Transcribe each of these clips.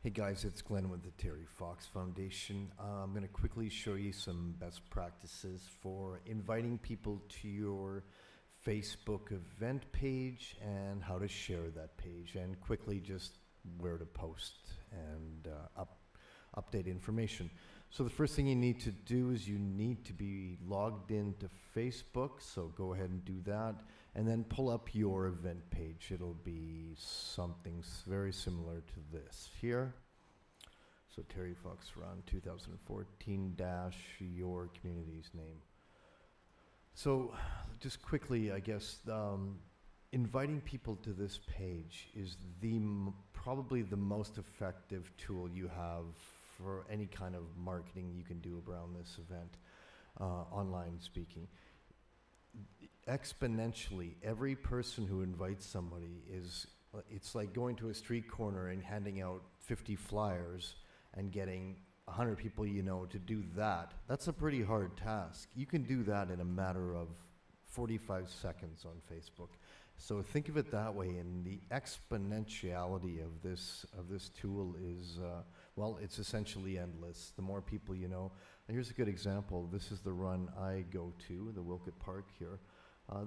Hey guys, it's Glenn with the Terry Fox Foundation. I'm going to quickly show you some best practices for inviting people to your Facebook event page and how to share that page, and quickly just where to post and update information. So the first thing you need to do is you need to be logged into Facebook, so go ahead and do that, and then pull up your event page. It'll be something very similar to this here. So Terry Fox Run 2014 dash your community's name. So just quickly, I guess, inviting people to this page is probably the most effective tool you have for any kind of marketing you can do around this event, online speaking. Exponentially, every person who invites somebody it's like going to a street corner and handing out 50 flyers and getting 100 people you know to do that. That's a pretty hard task. You can do that in a matter of 45 seconds on Facebook. So think of it that way, and the exponentiality of this tool is, well, it's essentially endless. The more people you know, and here's a good example. This is the run I go to, the Wilkett Park here.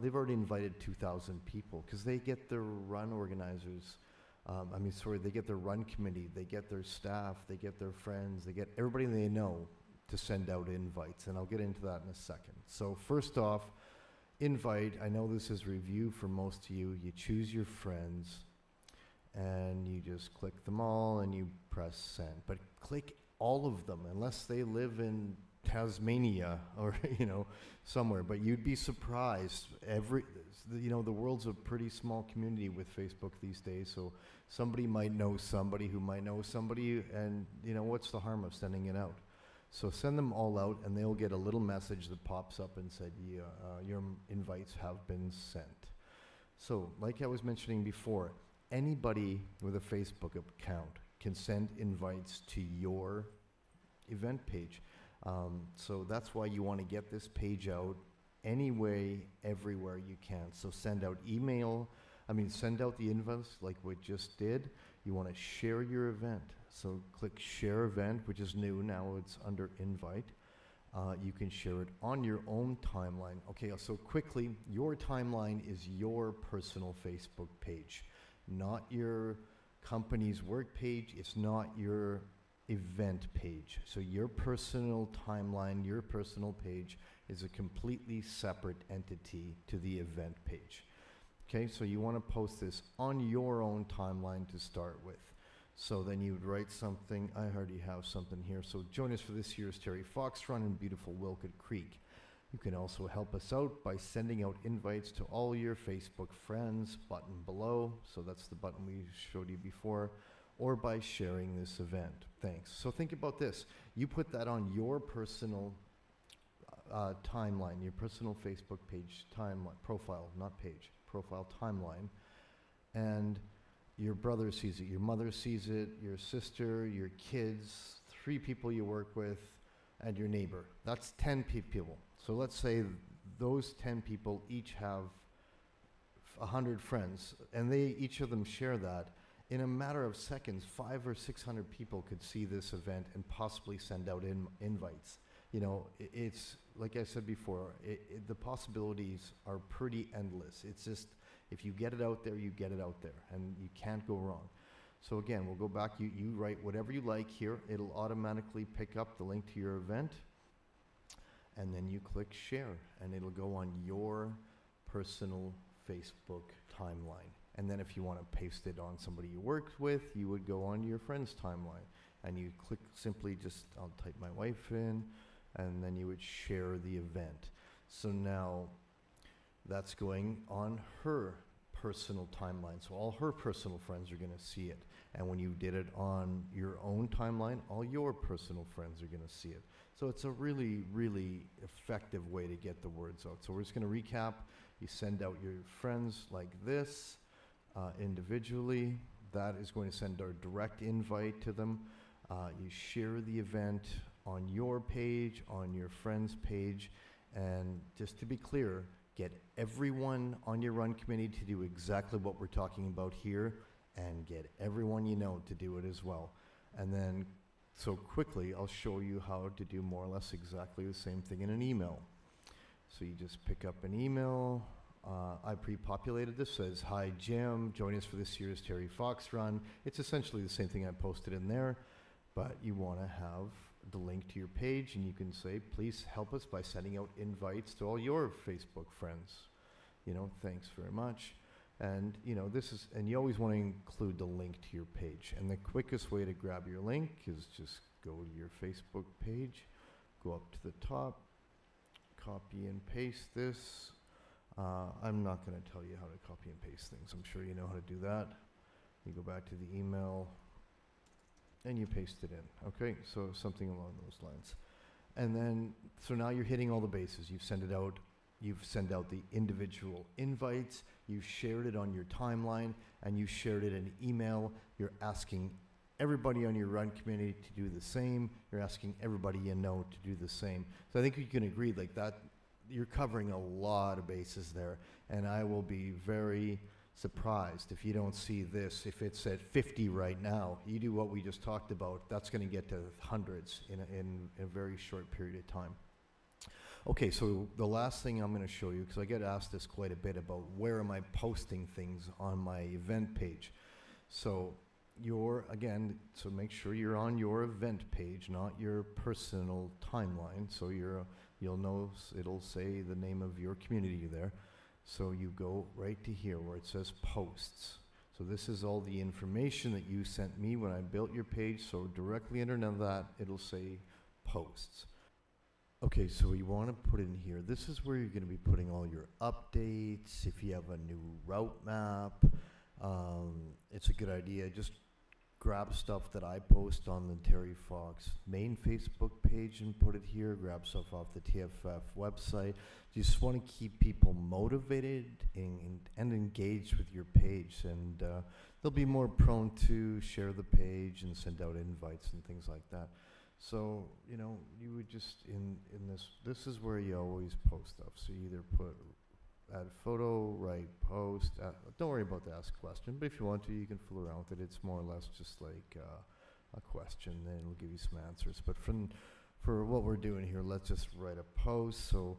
They've already invited 2,000 people because they get their run organizers, they get their run committee, they get their staff, they get their friends, they get everybody they know to send out invites, and I'll get into that in a second. So first off, invite. I know this is review for most of you. You choose your friends, and you just click them all, and you press send. But click all of them, unless they live in Tasmania or somewhere. But you'd be surprised. The world's a pretty small community with Facebook these days. So somebody might know somebody who might know somebody, and what's the harm of sending it out? So send them all out, and they'll get a little message that pops up and said, your invites have been sent. So like I was mentioning before, anybody with a Facebook account can send invites to your event page. So that's why you want to get this page out anyway, everywhere you can. So send out send out the invites like we just did. You want to share your event. So click share event, which is new now, it's under invite. You can share it on your own timeline. Okay, so quickly, your timeline is your personal Facebook page, not your company's work page. It's not your event page. So your personal timeline, your personal page is a completely separate entity to the event page. Okay, so you want to post this on your own timeline to start with. So then you would write something. I already have something here. So join us for this year's Terry Fox Run in beautiful Wilkett Creek. You can also help us out by sending out invites to all your Facebook friends, button below. So that's the button we showed you before, or by sharing this event. Thanks. So think about this. You put that on your personal timeline, your personal Facebook page timeline, profile, not page, profile timeline, and your brother sees it, your mother sees it, your sister, your kids, 3 people you work with, and your neighbor. That's 10 people. So let's say those 10 people each have 100 friends, and each of them share that. In a matter of seconds, 500 or 600 people could see this event and possibly send out invites. It's like I said before, the possibilities are pretty endless. It's just, if you get it out there, you get it out there, and you can't go wrong. So again, we'll go back. You write whatever you like here. It'll automatically pick up the link to your event, and then you click share, and it'll go on your personal Facebook timeline. And then if you want to paste it on somebody you worked with, you would go on your friend's timeline, and you click simply just, I'll type my wife in, and then you would share the event. So now that's going on her personal timeline. So all her personal friends are going to see it. And when you did it on your own timeline, all your personal friends are going to see it. So it's a really, really effective way to get the words out. So we're just going to recap. You send out your friends like this individually. That is going to send our direct invite to them. You share the event on your page, on your friend's page, and just to be clear, get everyone on your run committee to do exactly what we're talking about here, and get everyone you know to do it as well. And then, so quickly, I'll show you how to do more or less exactly the same thing in an email. So you just pick up an email. I pre-populated this, says, "Hi Jim, join us for this year's Terry Fox run." It's essentially the same thing I posted in there, but you want to have the link to your page, and you can say, "Please help us by sending out invites to all your Facebook friends. You know, thanks very much." And you know, and you always want to include the link to your page. And the quickest way to grab your link is just go to your Facebook page, go up to the top, copy and paste this. I'm not going to tell you how to copy and paste things. I'm sure you know how to do that. You go back to the email and you paste it in. Okay, so something along those lines. And then, so now you're hitting all the bases. You've sent it out. You've sent out the individual invites. You've shared it on your timeline, and you shared it in email. You're asking everybody on your run community to do the same. You're asking everybody you know to do the same. So I think you can agree like that. You're covering a lot of bases there, and I will be very surprised if you don't see this. If it's at 50 right now, you do what we just talked about, that's going to get to hundreds in a very short period of time. Okay, so the last thing I'm going to show you, because I get asked this quite a bit about where am I posting things on my event page. So so make sure you're on your event page, not your personal timeline. So you'll know it'll say the name of your community there. So you go right to here where it says posts. So this is all the information that you sent me when I built your page. So directly underneath that, it'll say posts. Okay, so you want to put in here, this is where you're going to be putting all your updates. If you have a new route map, it's a good idea. Just grab stuff that I post on the Terry Fox main Facebook page and put it here. Grab stuff off the TFF website. You just want to keep people motivated and engaged with your page, and they'll be more prone to share the page and send out invites and things like that. So, you know, you would just, in this is where you always post stuff. So you either put add photo, write post, don't worry about the ask question, but if you want to, you can fool around with it. It's more or less just like a question, then it'll give you some answers. But for what we're doing here, let's just write a post. So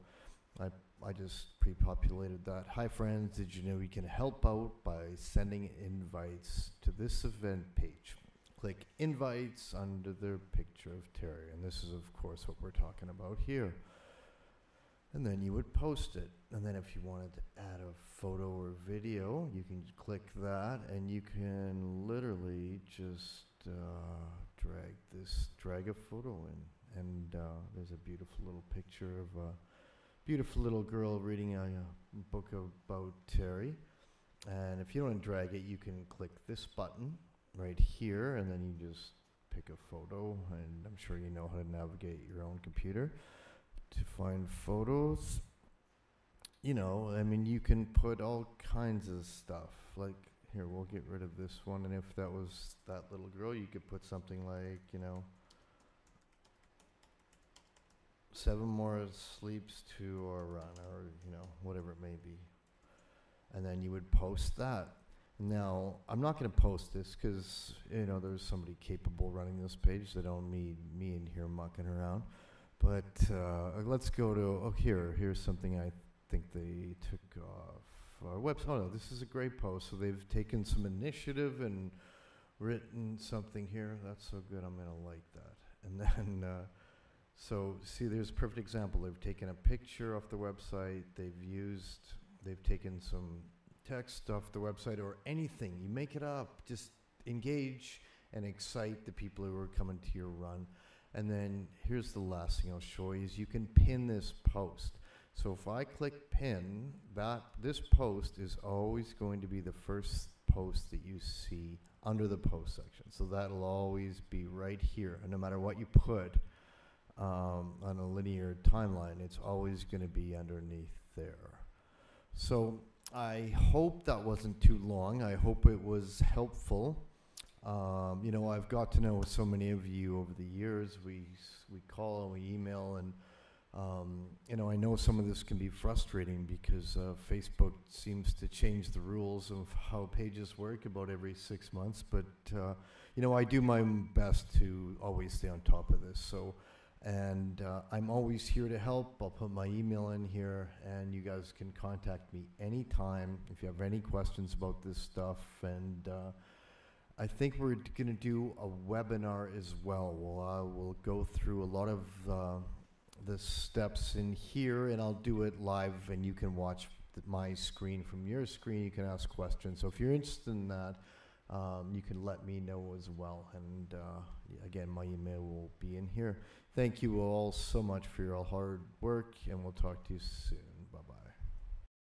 I just pre-populated that. "Hi friends, did you know you can help out by sending invites to this event page? Click invites under the picture of Terry." And this is, of course, what we're talking about here. And then you would post it. And then if you wanted to add a photo or video, you can click that, and you can literally just drag a photo in. And there's a beautiful little picture of a beautiful little girl reading a book about Terry. And if you don't drag it, you can click this button right here, and then you just pick a photo, and I'm sure you know how to navigate your own computer to find photos. You know, I mean, you can put all kinds of stuff. Like, here, we'll get rid of this one, and if that was that little girl, you could put something like, you know, 7 more sleeps to our run, or, you know, whatever it may be. And then you would post that. Now, I'm not going to post this because, you know, there's somebody capable running this page. They don't need me in here mucking around. But let's go to, here's something I think they took off our website. Oh, no, this is a great post. So they've taken some initiative and written something here. That's so good. I'm going to like that. And then, so see, there's a perfect example. They've taken a picture off the website. They've taken some text off the website or anything. You make it up. Just engage and excite the people who are coming to your run. And then here's the last thing I'll show you is you can pin this post. So if I click pin, this post is always going to be the first post that you see under the post section. So that'll always be right here. And no matter what you put on a linear timeline, it's always going to be underneath there. So I hope that wasn't too long. I hope it was helpful. You know, I've got to know so many of you over the years. We call and we email, and you know, I know some of this can be frustrating because Facebook seems to change the rules of how pages work about every 6 months. But you know, I do my best to always stay on top of this. So, and I'm always here to help. I'll put my email in here, and you guys can contact me anytime if you have any questions about this stuff. And I think we're going to do a webinar as well. We'll go through a lot of the steps in here, and I'll do it live, and you can watch my screen from your screen. You can ask questions. So if you're interested in that, you can let me know as well. And again, my email will be in here. Thank you all so much for your hard work, and we'll talk to you soon.